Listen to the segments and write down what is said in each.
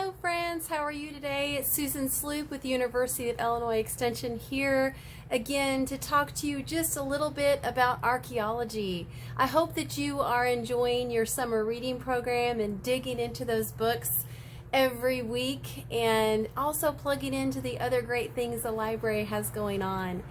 Hello friends, how are you today? It's Susan Sloop with the University of Illinois Extension here again to talk to you just a little bit about archaeology. I hope that you are enjoying your summer reading program and digging into those books every week and also plugging into the other great things the library has going on.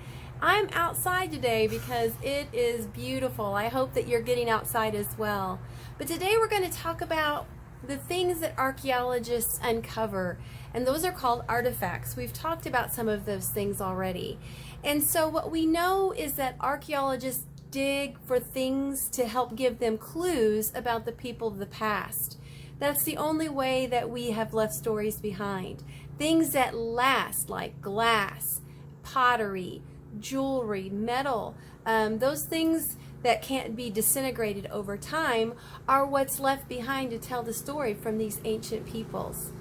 I'm outside today because it is beautiful. I hope that you're getting outside as well. But today we're going to talk about the things that archaeologists uncover, and those are called artifacts. We've talked about some of those things already. And so what we know is that archaeologists dig for things to help give them clues about the people of the past. That's the only way that we have left stories behind. Things that last, like glass, pottery, jewelry, metal, those things that can't be disintegrated over time are what's left behind to tell the story from these ancient peoples.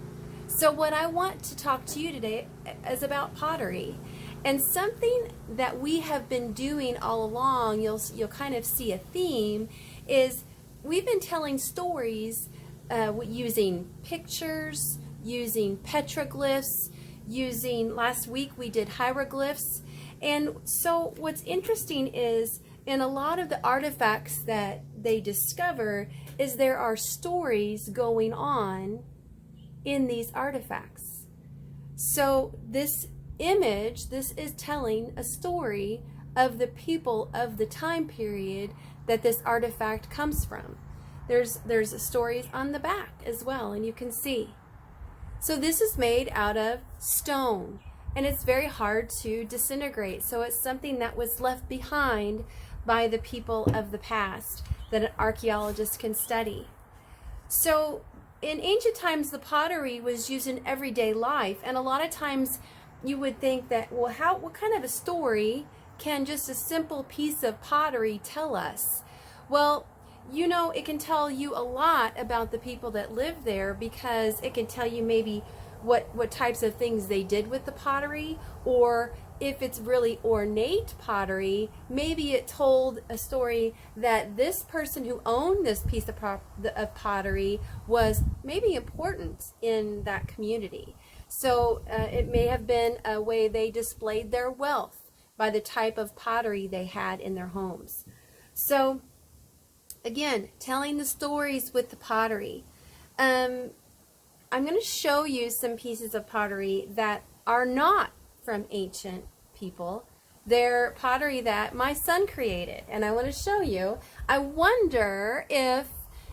So what I want to talk to you today is about pottery, and something that we have been doing all along, you'll kind of see a theme, is we've been telling stories using pictures, using petroglyphs, last week we did hieroglyphs. And so what's interesting is in a lot of the artifacts that they discover is there are stories going on in these artifacts. So this image, this is telling a story of the people of the time period that this artifact comes from. There's stories on the back as well, and you can see. So this is made out of stone, and it's very hard to disintegrate. So it's something that was left behind by the people of the past that an archaeologist can study. So in ancient times, the pottery was used in everyday life, and a lot of times you would think that, well, what kind of a story can just a simple piece of pottery tell us? Well, you know, it can tell you a lot about the people that lived there, because it can tell you maybe what types of things they did with the pottery, or if it's really ornate pottery, maybe it told a story that this person who owned this piece of pottery was maybe important in that community. So it may have been a way they displayed their wealth by the type of pottery they had in their homes. So again, telling the stories with the pottery. I'm going to show you some pieces of pottery that are not from ancient people. They're pottery that my son created, and I want to show you. I wonder if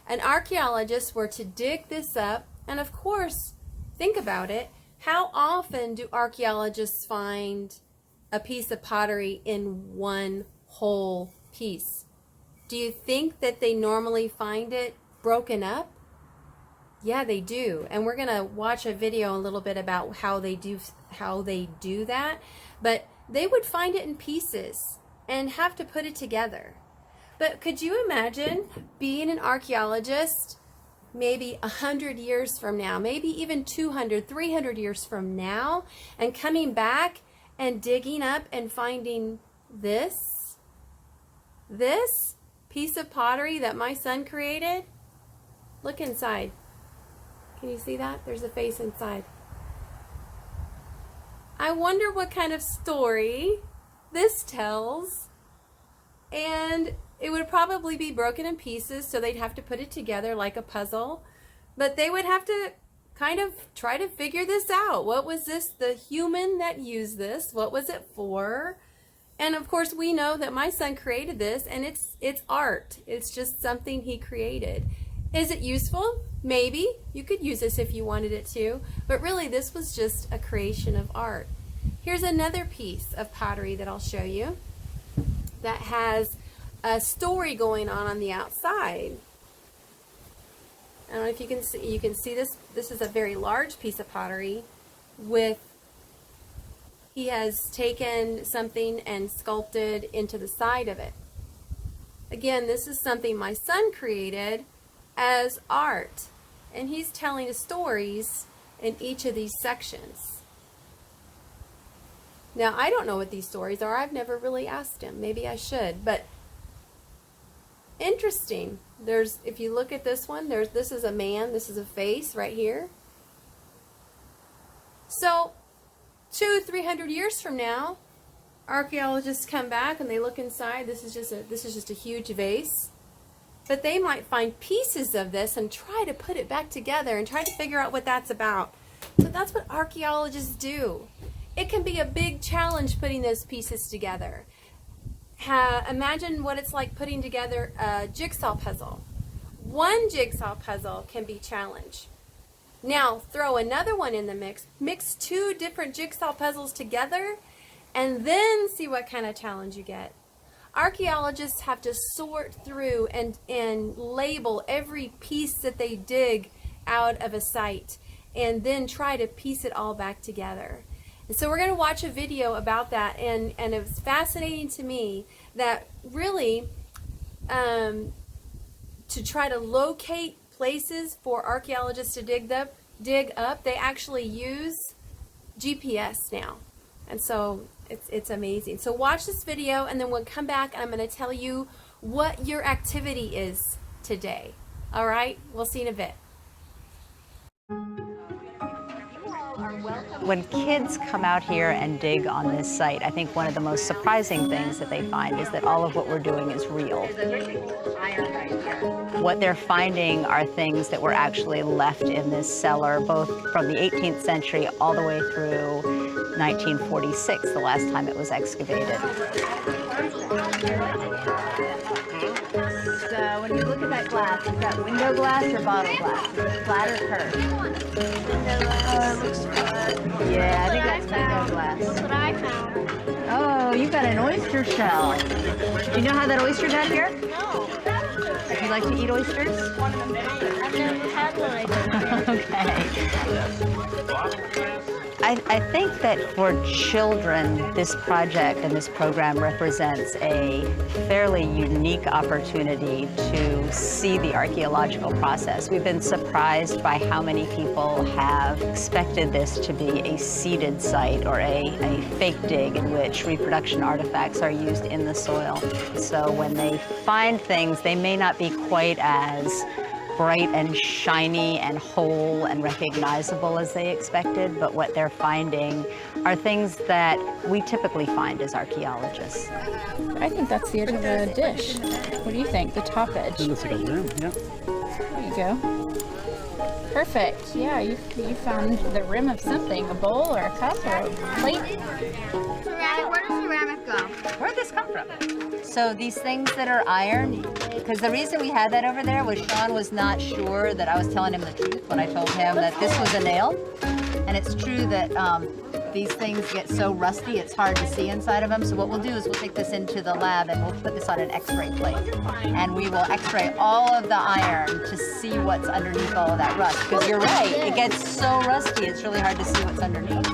an archaeologist were to dig this up, and of course, think about it. How often do archaeologists find a piece of pottery in one whole piece? Do you think that they normally find it broken up? Yeah, they do, and we're gonna watch a video a little bit about how they do that. But they would find it in pieces and have to put it together. But could you imagine being an archaeologist maybe 100 years from now, maybe even 200, 300 years from now, and coming back and digging up and finding this piece of pottery that my son created? Look inside. Can you see that? There's a face inside. I wonder what kind of story this tells. And it would probably be broken in pieces, so they'd have to put it together like a puzzle. But they would have to kind of try to figure this out. What was this, the human that used this? What was it for? And of course, we know that my son created this, and it's art. It's just something he created. Is it useful? Maybe. You could use this if you wanted it to, but really this was just a creation of art. Here's another piece of pottery that I'll show you that has a story going on the outside. I don't know if you can see this. This is a very large piece of pottery he has taken something and sculpted into the side of it. Again, this is something my son created as art, and he's telling stories in each of these sections. Now, I don't know what these stories are. I've never really asked him. Maybe I should, but interesting. If you look at this one, this is a man, this is a face right here. So 200-300 years from now, archaeologists come back and they look inside. This is just a huge vase. But they might find pieces of this and try to put it back together and try to figure out what that's about. So that's what archaeologists do. It can be a big challenge putting those pieces together. Imagine what it's like putting together a jigsaw puzzle. One jigsaw puzzle can be challenged. Now throw another one in the mix 2 different jigsaw puzzles together, and then see what kind of challenge you get. Archaeologists have to sort through and label every piece that they dig out of a site and then try to piece it all back together. And so we're going to watch a video about that, and it was fascinating to me that really to try to locate places for archaeologists to dig up, they actually use GPS now. And so it's amazing. So watch this video, and then we'll come back and I'm going to tell you what your activity is today. All right? We'll see you in a bit. When kids come out here and dig on this site, I think one of the most surprising things that they find is that all of what we're doing is real. What they're finding are things that were actually left in this cellar, both from the 18th century all the way through 1946, the last time it was excavated. So when you look at that glass, is that window glass or bottle glass? Is it flat or curved? Looks good. Yeah, I think that's window glass. That's what I found. Oh, you got an oyster shell. Do you know how that oyster got here? No. Do you like to eat oysters? I've never had one. Okay. I think that for children, this project and this program represents a fairly unique opportunity to see the archaeological process. We've been surprised by how many people have expected this to be a seeded site or a fake dig in which reproduction artifacts are used in the soil. So when they find things, they may not be quite as bright and shiny and whole and recognizable as they expected, but what they're finding are things that we typically find as archaeologists. I think that's the edge of a dish. What do you think? The top edge? It looks like a rim, yeah. There you go. Perfect. Yeah, you found the rim of something, a bowl or a cup or a plate. Where does ceramic go? Where'd this come from? So these things that are iron, because the reason we had that over there was Sean was not sure that I was telling him the truth when I told him that this was a nail. And it's true that these things get so rusty it's hard to see inside of them. So what we'll do is we'll take this into the lab and we'll put this on an x-ray plate. And we will x-ray all of the iron to see what's underneath all of that rust. Because you're right, it gets so rusty it's really hard to see what's underneath.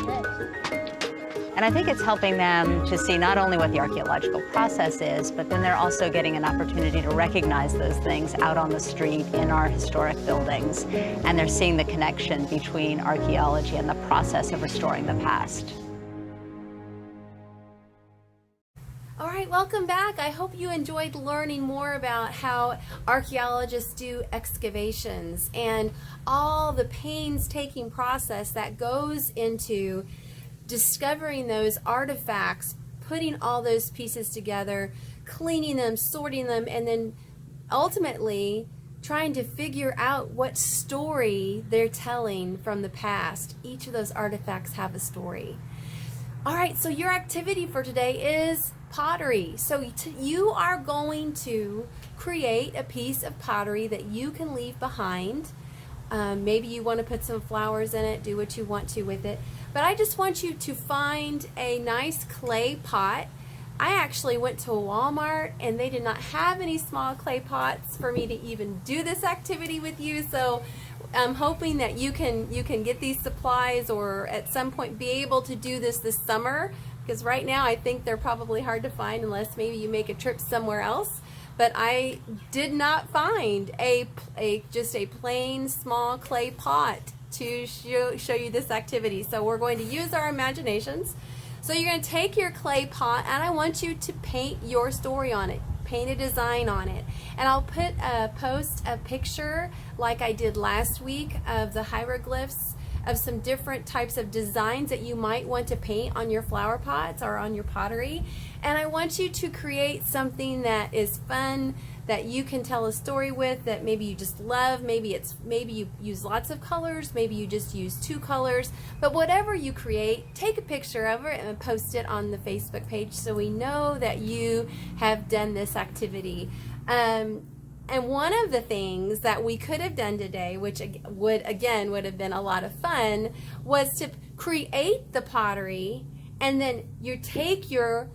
And I think it's helping them to see not only what the archaeological process is, but then they're also getting an opportunity to recognize those things out on the street in our historic buildings. And they're seeing the connection between archaeology and the process of restoring the past. All right, welcome back. I hope you enjoyed learning more about how archaeologists do excavations and all the painstaking process that goes into discovering those artifacts, putting all those pieces together, cleaning them, sorting them, and then ultimately trying to figure out what story they're telling from the past. Each of those artifacts have a story. All right, so your activity for today is pottery. So you are going to create a piece of pottery that you can leave behind. Maybe you want to put some flowers in it, do what you want to with it. But I just want you to find a nice clay pot. I actually went to Walmart and they did not have any small clay pots for me to even do this activity with you. So I'm hoping that you can get these supplies or at some point be able to do this summer, because right now I think they're probably hard to find unless maybe you make a trip somewhere else. But I did not find just a plain small clay pot to show you this activity. So we're going to use our imaginations. So you're going to take your clay pot and I want you to paint your story on it. paint a design on it. And I'll post a picture like I did last week of the hieroglyphs of some different types of designs that you might want to paint on your flower pots or on your pottery. And I want you to create something that is fun, that you can tell a story with, that maybe you just love. Maybe you use lots of colors, maybe you just use 2 colors, but whatever you create, take a picture of it and post it on the Facebook page so we know that you have done this activity. And one of the things that we could have done today, which would have been a lot of fun, was to create the pottery, and then you take your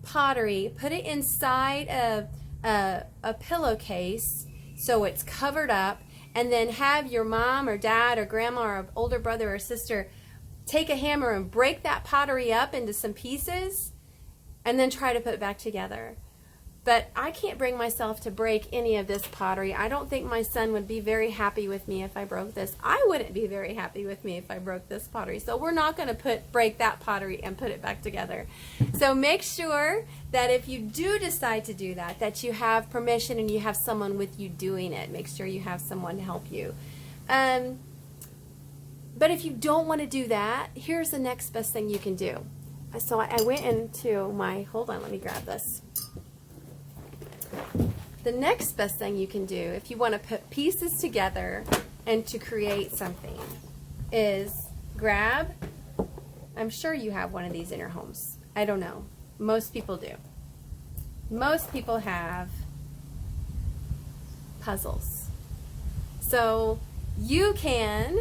pottery, put it inside of a pillowcase so it's covered up, and then have your mom or dad or grandma or older brother or sister take a hammer and break that pottery up into some pieces and then try to put it back together. But I can't bring myself to break any of this pottery. I don't think my son would be very happy with me if I broke this. I wouldn't be very happy with me if I broke this pottery. So we're not going to break that pottery and put it back together. So make sure that if you do decide to do that, that you have permission and you have someone with you doing it. Make sure you have someone to help you. But if you don't want to do that, here's the next best thing you can do. So I went into my, hold on, let me grab this. The next best thing you can do if you want to put pieces together and to create something is grab, I'm sure you have one of these in your homes. I don't know. Most people do. Most people have puzzles. So you can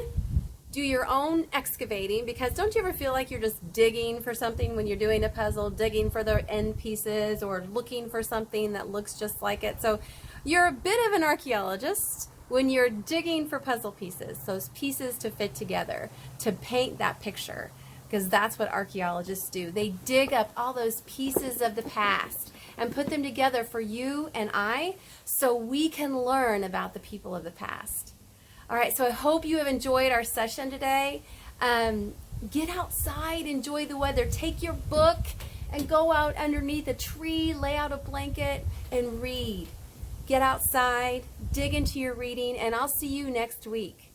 do your own excavating, because don't you ever feel like you're just digging for something when you're doing a puzzle, digging for the end pieces or looking for something that looks just like it? So you're a bit of an archaeologist when you're digging for puzzle pieces, those pieces to fit together, to paint that picture, because that's what archaeologists do. They dig up all those pieces of the past and put them together for you and I so we can learn about the people of the past. All right, so I hope you have enjoyed our session today. Get outside, enjoy the weather. Take your book and go out underneath a tree, lay out a blanket, and read. Get outside, dig into your reading, and I'll see you next week.